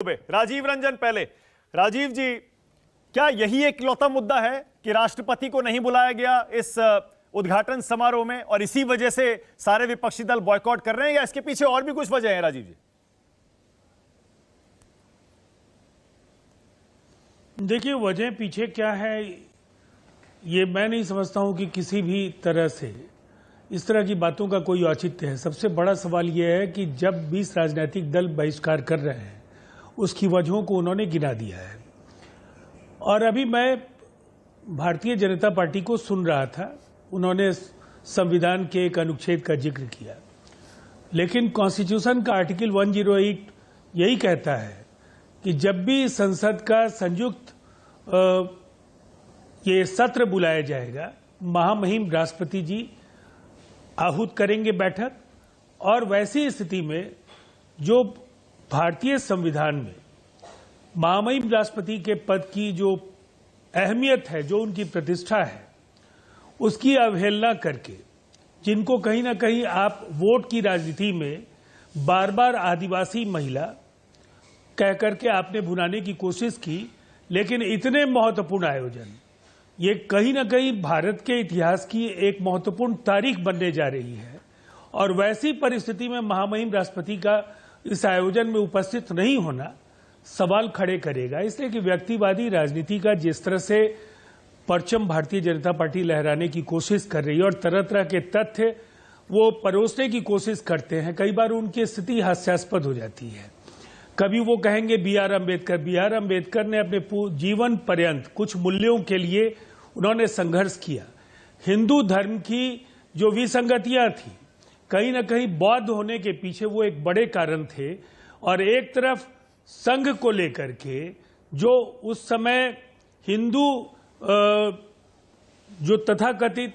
राजीव रंजन पहले। राजीव जी, क्या यही एक लौता मुद्दा है कि राष्ट्रपति को नहीं बुलाया गया इस उद्घाटन समारोह में और इसी वजह से सारे विपक्षी दल बॉयकॉट कर रहे हैं, या इसके पीछे और भी कुछ वजह है? राजीव जी देखिए, वजह पीछे क्या है ये मैं नहीं समझता हूं कि किसी भी तरह से इस तरह की बातों का कोई औचित्य है। सबसे बड़ा सवाल यह है कि जब 20 राजनीतिक दल बहिष्कार कर रहे हैं उसकी वजहों को उन्होंने गिना दिया है। और अभी मैं भारतीय जनता पार्टी को सुन रहा था, उन्होंने संविधान के एक अनुच्छेद का जिक्र किया, लेकिन कॉन्स्टिट्यूशन का आर्टिकल 108 यही कहता है कि जब भी संसद का संयुक्त ये सत्र बुलाया जाएगा, महामहिम राष्ट्रपति जी आहूत करेंगे बैठक, और वैसी स्थिति में जो भारतीय संविधान में महामहिम राष्ट्रपति के पद की जो अहमियत है, जो उनकी प्रतिष्ठा है, उसकी अवहेलना करके, जिनको कहीं ना कहीं आप वोट की राजनीति में बार बार आदिवासी महिला कह करके आपने भुनाने की कोशिश की, लेकिन इतने महत्वपूर्ण आयोजन, ये कहीं ना कहीं भारत के इतिहास की एक महत्वपूर्ण तारीख बनने जा रही है। और वैसी परिस्थिति में महामहिम राष्ट्रपति का इस आयोजन में उपस्थित नहीं होना सवाल खड़े करेगा, इसलिए कि व्यक्तिवादी राजनीति का जिस तरह से परचम भारतीय जनता पार्टी लहराने की कोशिश कर रही है और तरह तरह के तथ्य वो परोसने की कोशिश करते हैं, कई बार उनकी स्थिति हास्यास्पद हो जाती है। कभी वो कहेंगे बी आर अम्बेडकर ने अपने जीवन पर्यंत कुछ मूल्यों के लिए उन्होंने संघर्ष किया। हिंदू धर्म की जो विसंगतियां थी, कहीं ना कहीं बौद्ध होने के पीछे वो एक बड़े कारण थे। और एक तरफ संघ को लेकर के जो उस समय हिंदू जो तथाकथित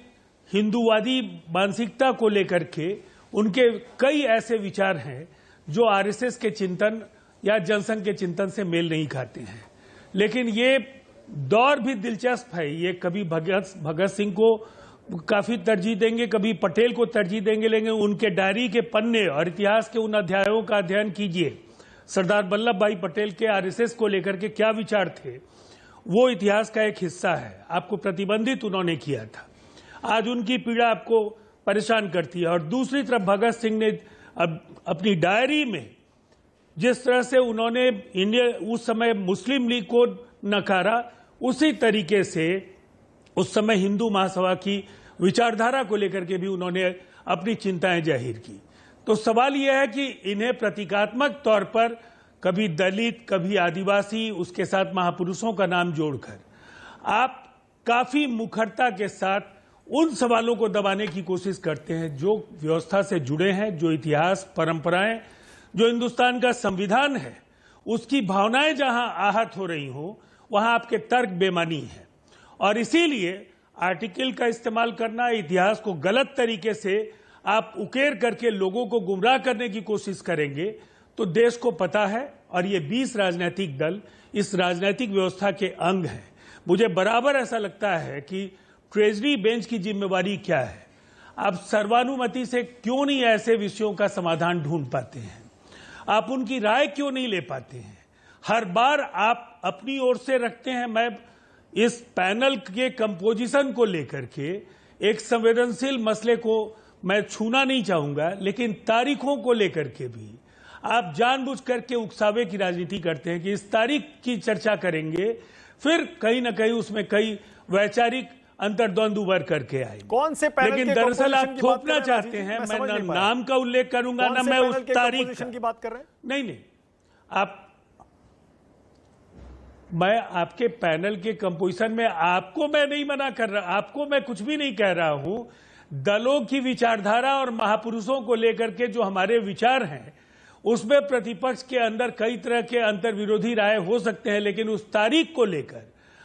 हिंदूवादी मानसिकता को लेकर के उनके कई ऐसे विचार हैं जो आरएसएस के चिंतन या जनसंघ के चिंतन से मेल नहीं खाते हैं। लेकिन ये दौर भी दिलचस्प है, ये कभी भगत सिंह को काफी तरजीह देंगे, कभी पटेल को तरजीह देंगे, लेकिन उनके डायरी के पन्ने और इतिहास के उन अध्यायों का अध्ययन कीजिए। सरदार वल्लभ भाई पटेल के आरएसएस को लेकर के क्या विचार थे, वो इतिहास का एक हिस्सा है। आपको प्रतिबंधित उन्होंने किया था, आज उनकी पीड़ा आपको परेशान करती है। और दूसरी तरफ भगत सिंह ने अपनी डायरी में जिस तरह से उन्होंने उस समय मुस्लिम लीग को नकारा, उसी तरीके से उस समय हिंदू महासभा की विचारधारा को लेकर के भी उन्होंने अपनी चिंताएं जाहिर की। तो सवाल यह है कि इन्हें प्रतीकात्मक तौर पर कभी दलित, कभी आदिवासी, उसके साथ महापुरुषों का नाम जोड़कर आप काफी मुखरता के साथ उन सवालों को दबाने की कोशिश करते हैं जो व्यवस्था से जुड़े हैं, जो इतिहास, परंपराएं, जो हिंदुस्तान का संविधान है, उसकी भावनाएं जहां आहत हो रही हो, वहां आपके तर्क बेमानी है। और इसीलिए आर्टिकल का इस्तेमाल करना, इतिहास को गलत तरीके से आप उकेर करके लोगों को गुमराह करने की कोशिश करेंगे, तो देश को पता है। और ये 20 राजनीतिक दल इस राजनीतिक व्यवस्था के अंग हैं। मुझे बराबर ऐसा लगता है कि ट्रेजरी बेंच की जिम्मेवारी क्या है। आप सर्वानुमति से क्यों नहीं ऐसे विषयों का समाधान ढूंढ पाते हैं? आप उनकी राय क्यों नहीं ले पाते हैं? हर बार आप अपनी ओर से रखते हैं। मैं इस पैनल के कंपोजिशन को लेकर के एक संवेदनशील मसले को मैं छूना नहीं चाहूंगा, लेकिन तारीखों को लेकर के भी आप जानबूझ करके उकसावे की राजनीति करते हैं कि इस तारीख की चर्चा करेंगे, फिर कहीं ना कहीं उसमें कई वैचारिक अंतर्द्वंद उभर करके आए। कौन से पैनल लेकिन दरअसल आप थोपना चाहते हैं। मैं ना नाम का उल्लेख करूंगा, ना मैं उस तारीख की बात कर रहे हैं। नहीं, मैं आपके पैनल के कंपोजिशन में आपको मैं नहीं मना कर रहा, आपको मैं कुछ भी नहीं कह रहा हूं। दलों की विचारधारा और महापुरुषों को लेकर के जो हमारे विचार हैं, उसमें प्रतिपक्ष के अंदर कई तरह के अंतर विरोधी राय हो सकते हैं, लेकिन उस तारीख को लेकर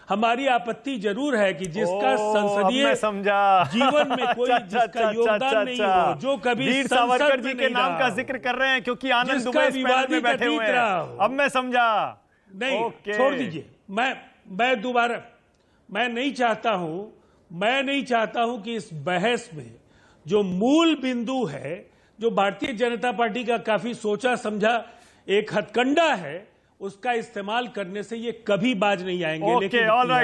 हमारी आपत्ति जरूर है कि जिसका संसदीय जीवन में कोई जिसका योगदान नहीं हो, जो कभी वीर सावरकर जी के नाम का जिक्र कर रहे हैं क्योंकि आनंद दुबे इस पैनल में बैठे हुए हैं। अब मैं समझा। नहीं, छोड़ दीजिए। मैं दोबारा मैं नहीं चाहता हूं कि इस बहस में जो मूल बिंदु है, जो भारतीय जनता पार्टी का काफी सोचा समझा एक हथकंडा है, उसका इस्तेमाल करने से ये कभी बाज नहीं आएंगे। Okay, all right.